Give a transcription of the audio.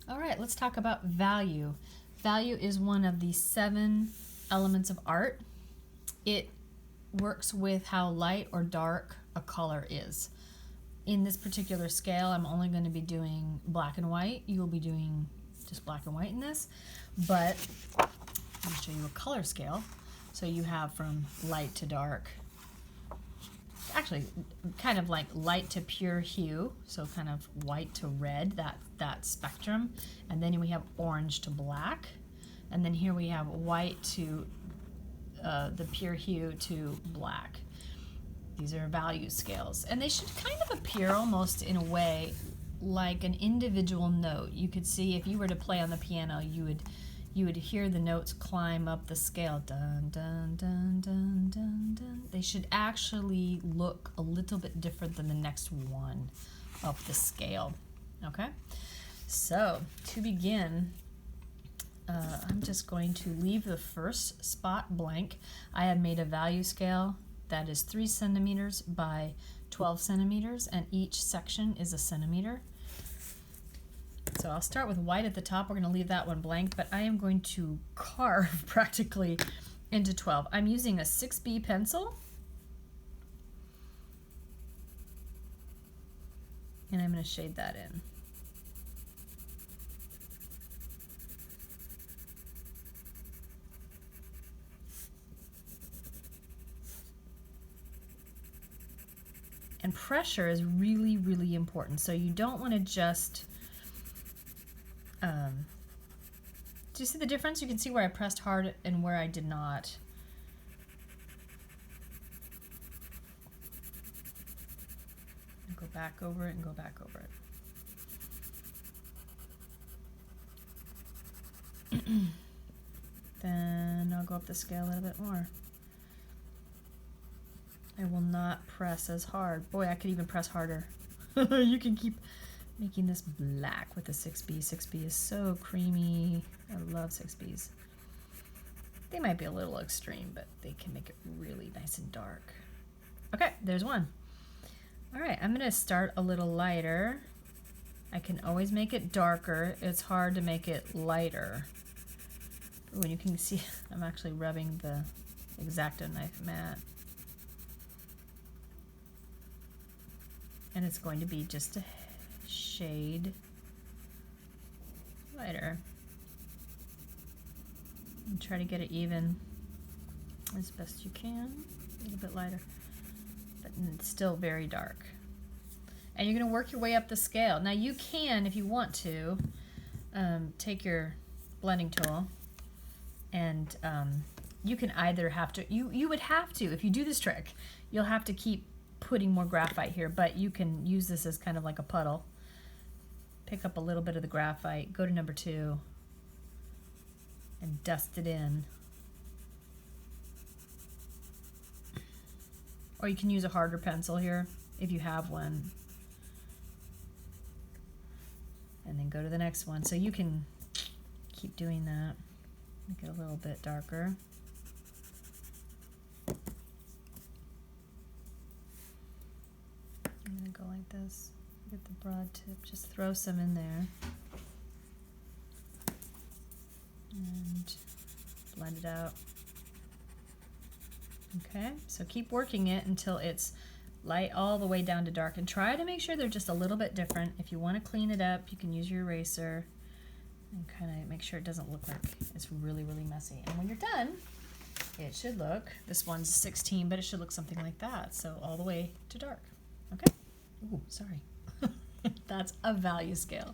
All right, let's talk about value. Value is one of the 7 elements of art. It works with how light or dark a color is. In this particular scale, I'm only going to be doing black and white. You will be doing just black and white in this, but I'll show you a color scale. So you have from light to dark, actually kind of like light to pure hue, so kind of white to red, that spectrum, and then we have orange to black, and then here we have white to the pure hue to black. These are value scales, and they should kind of appear almost in a way like an individual note. You could see if you were to play on the piano, you would hear the notes climb up the scale. Dun, dun, dun, dun, dun, dun. They should actually look a little bit different than the next one up the scale. Okay? So, to begin, I'm just going to leave the first spot blank. I have made a value scale that is 3 centimeters by 12 centimeters, and each section is a centimeter. So I'll start with white at the top. We're going to leave that one blank, but I am going to carve practically into 12. I'm using a 6B pencil, and I'm going to shade that in. And pressure is really, really important. So you don't want to just, do you see the difference? You can see where I pressed hard and where I did not. Go back over it and go back over it. Then I'll go up the scale a little bit more. I will not press as hard. Boy, I could even press harder. You can keep making this black with the 6B. 6B is so creamy. I love 6Bs. They might be a little extreme, but they can make it really nice and dark. Okay, there's one. All right, I'm gonna start a little lighter. I can always make it darker. It's hard to make it lighter. When you can see, I'm actually rubbing the X-Acto knife mat. And it's going to be just a shade lighter. And try to get it even as best you can. A little bit lighter, but it's still very dark. And you're going to work your way up the scale. Now you can, if you want to, take your blending tool and you can either have to, you would have to, if you do this trick, you'll have to keep putting more graphite here, but you can use this as kind of like a puddle. Pick up a little bit of the graphite, go to number 2, and dust it in. Or you can use a harder pencil here, if you have one. And then go to the next one. So you can keep doing that. Make it a little bit darker. I'm going to go like this. Get the broad tip. Just throw some in there. And blend it out. Okay, so keep working it until it's light all the way down to dark. And try to make sure they're just a little bit different. If you want to clean it up, you can use your eraser and kind of make sure it doesn't look like it's really, really messy. And when you're done, it should look, this one's 16, but it should look something like that. So all the way to dark. Okay? Ooh, sorry. That's a value scale.